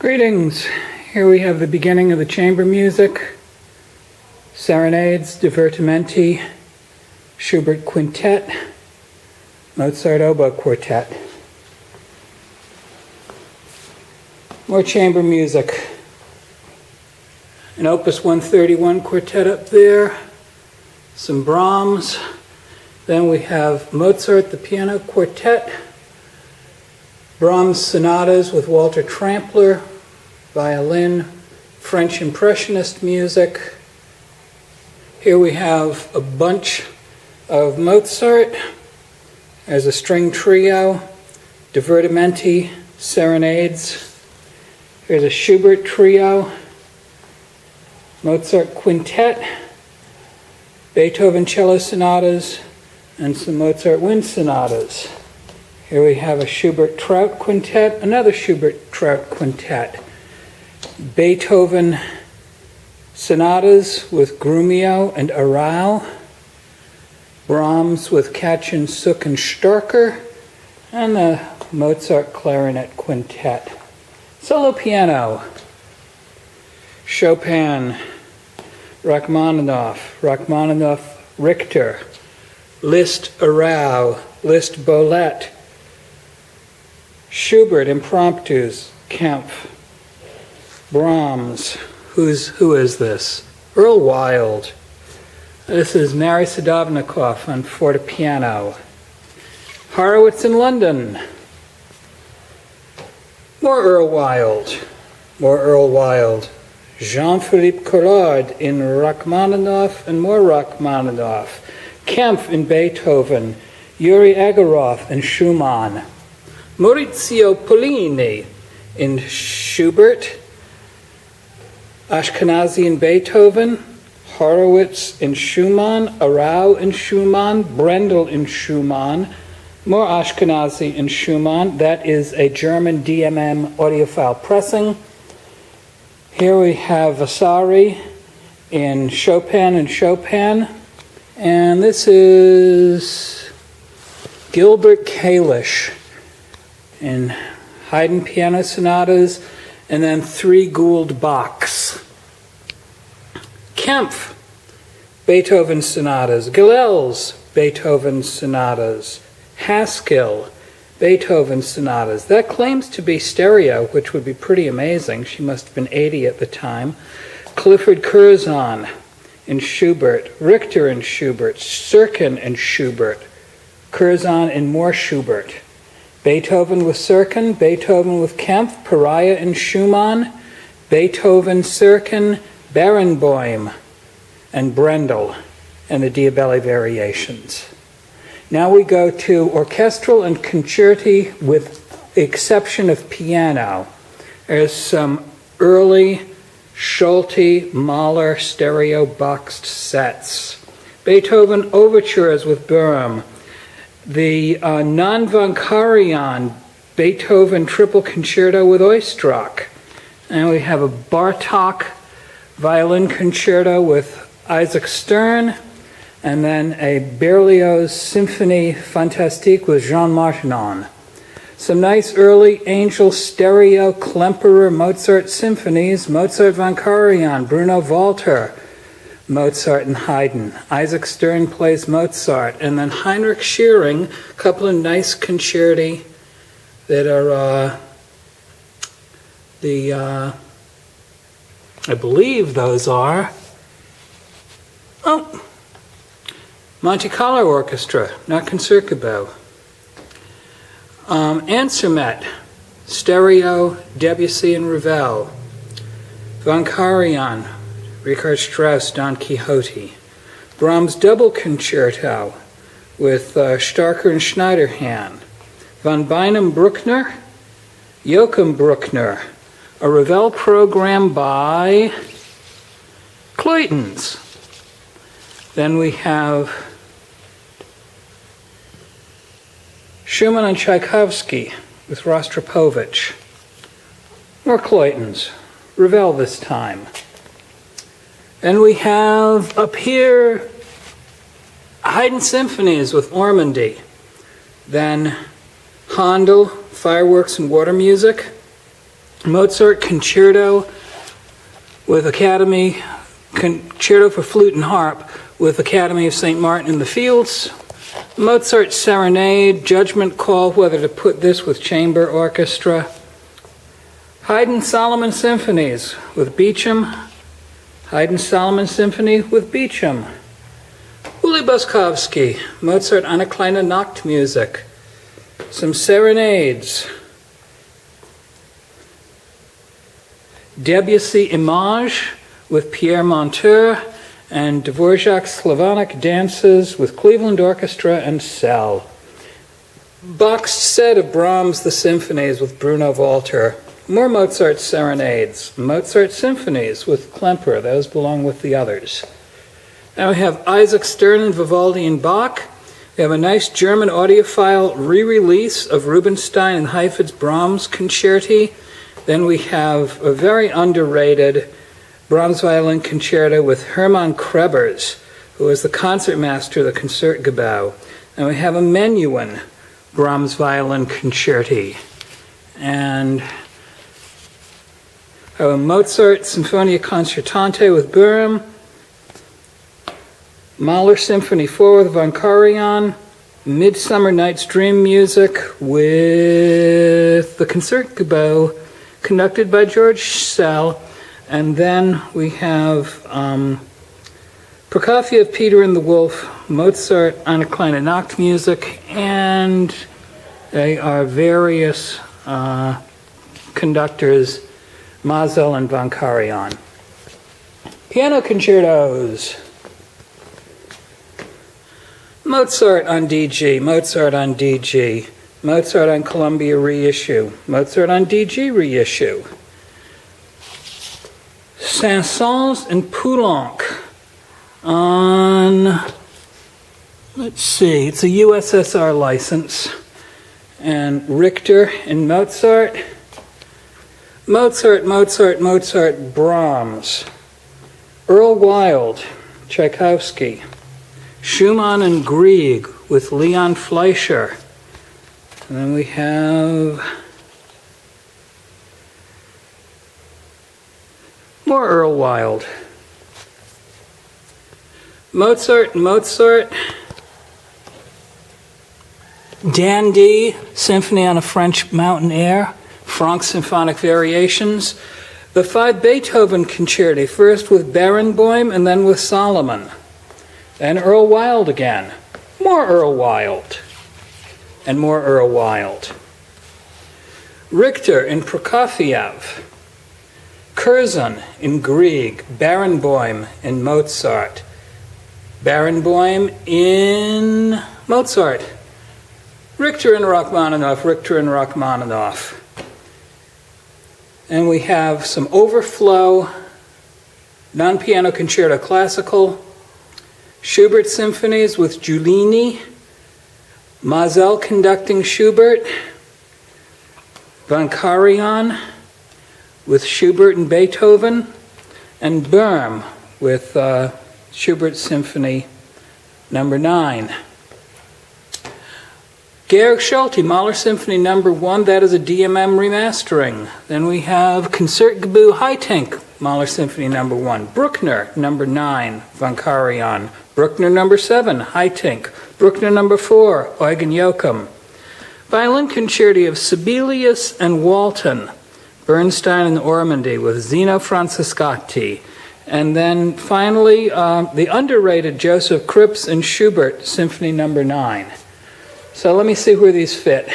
Greetings. Here we have the beginning of the chamber music, serenades, divertimenti, Schubert quintet, Mozart oboe quartet. More chamber music. An Opus 131 quartet up there, some Brahms. Then we have Mozart, the piano quartet, Brahms sonatas with Walter Trampler, violin, French Impressionist music. Here we have a bunch of Mozart. There's a string trio, divertimenti, serenades. Here's a Schubert trio, Mozart quintet, Beethoven cello sonatas, and some Mozart wind sonatas. Here we have a Schubert Trout quintet, another Schubert Trout quintet, Beethoven sonatas with Grumio and Aral, Brahms with Kachin, Suk, and Starker, and the Mozart clarinet quintet. Solo piano, Chopin, Rachmaninoff, Richter, Liszt, Arau, Liszt, Bolet, Schubert, Impromptus, Kempf, Brahms. Who is this? Earl Wild. This is Mary Sadovnikov on fortepiano. Horowitz in London. More Earl Wild. Jean-Philippe Collard in Rachmaninoff and more Rachmaninoff. Kempf in Beethoven. Yuri Egorov in Schumann. Maurizio Pollini in Schubert. Ashkenazi in Beethoven. Horowitz in Schumann. Arau in Schumann. Brendel in Schumann. More Ashkenazi in Schumann. That is a German DMM audiophile pressing. Here we have Vasari in Chopin and Chopin. And this is Gilbert Kalish in Haydn piano sonatas, and then 3 Gould Bachs. Kempf, Beethoven sonatas. Gilels, Beethoven sonatas. Haskell, Beethoven sonatas. That claims to be stereo, which would be pretty amazing. She must have been 80 at the time. Clifford Curzon in Schubert. Richter in Schubert. Serkin in Schubert. Curzon in more Schubert. Beethoven with Serkin. Beethoven with Kempf. Pariah in Schumann. Beethoven, Serkin, Barenboim, and Brendel, and the Diabelli variations. Now we go to orchestral and concerti with the exception of piano. There's some early Schulte, Mahler stereo boxed sets. Beethoven overtures with Böhm. The non-Vankarian Beethoven triple concerto with Oistrakh. And we have a Bartók violin concerto with Isaac Stern. And then a Berlioz Symphonie Fantastique with Jean Martinon. Some nice early Angel stereo Klemperer Mozart symphonies, Mozart Von Karajan, Bruno Walter, Mozart and Haydn. Isaac Stern plays Mozart. And then Heinrich Schering, a couple of nice concerti that are I believe those are, Monte Carlo Orchestra, not Concerto. Ansermet, stereo, Debussy and Ravel. Von Karajan, Richard Strauss, Don Quixote. Brahms double concerto with Starker and Schneiderhan. Von Beinum Bruckner, Joachim Bruckner. A Ravel program by Claytons. Then we have Schumann and Tchaikovsky with Rostropovich. More Claytons. Ravel this time. Then we have up here Haydn symphonies with Ormandy. Then Handel, Fireworks and Water Music. Mozart Concerto with Academy, Concerto for Flute and Harp with Academy of St. Martin in the Fields. Mozart Serenade, judgment call whether to put this with chamber orchestra. Haydn Solomon Symphonies with Beecham. Haydn Solomon Symphony with Beecham. Uli Boskovsky, Mozart Eine kleine Nachtmusik. Some serenades. Debussy Image with Pierre Monteur, and Dvorak's Slavonic Dances with Cleveland Orchestra and Cell. Boxed set of Brahms' The Symphonies with Bruno Walter. More Mozart serenades. Mozart Symphonies with Klemperer. Those belong with the others. Now we have Isaac Stern and Vivaldi and Bach. We have a nice German audiophile re-release of Rubinstein and Heifetz Brahms Concerti. Then we have a very underrated Brahms Violin Concerto with Hermann Krebers, who was the concertmaster of the Concertgebouw. And we have a Menuhin Brahms Violin Concerti. And a Mozart Sinfonia Concertante with Böhm, Mahler Symphony 4 with Von Karajan, Midsummer Night's Dream music with the Concertgebouw, conducted by George Szell. And then we have Prokofiev, Peter and the Wolf, Mozart Eine kleine Nachtmusik, and they are various conductors, Mazel and Von Karajan. Piano concertos. Mozart on DG, Mozart on DG, Mozart on Columbia reissue, Mozart on DG reissue. Saint-Saëns and Poulenc on, let's see, it's a USSR license. And Richter and Mozart. Mozart, Brahms. Earl Wild, Tchaikovsky. Schumann and Grieg with Leon Fleischer. And then we have more Earl Wild. Mozart. Dandy, Symphony on a French Mountain Air, Franck Symphonic Variations. The 5 Beethoven Concerti, first with Barenboim and then with Solomon. Then Earl Wild again. More Earl Wild. And more Earl Wild. Richter in Prokofiev. Curzon in Grieg. Barenboim in Mozart. Barenboim in Mozart. Richter and Rachmaninoff. And we have some overflow, non-piano concerto classical, Schubert symphonies with Giulini, Mazel conducting Schubert, Von Karajan with Schubert and Beethoven, and Böhm with Schubert Symphony number 9. Georg Solti, Mahler Symphony number 1, that is a DMM remastering. Then we have Concertgebouw Haitink, Mahler Symphony number 1. Bruckner number 9, Von Karajan. Bruckner number 7, Haitink. Bruckner number 4, Eugen Joachim. Violin Concerti of Sibelius and Walton, Bernstein and Ormandy with Zeno Francescatti. And then finally, the underrated Joseph Kripps and Schubert, Symphony number 9. So let me see where these fit.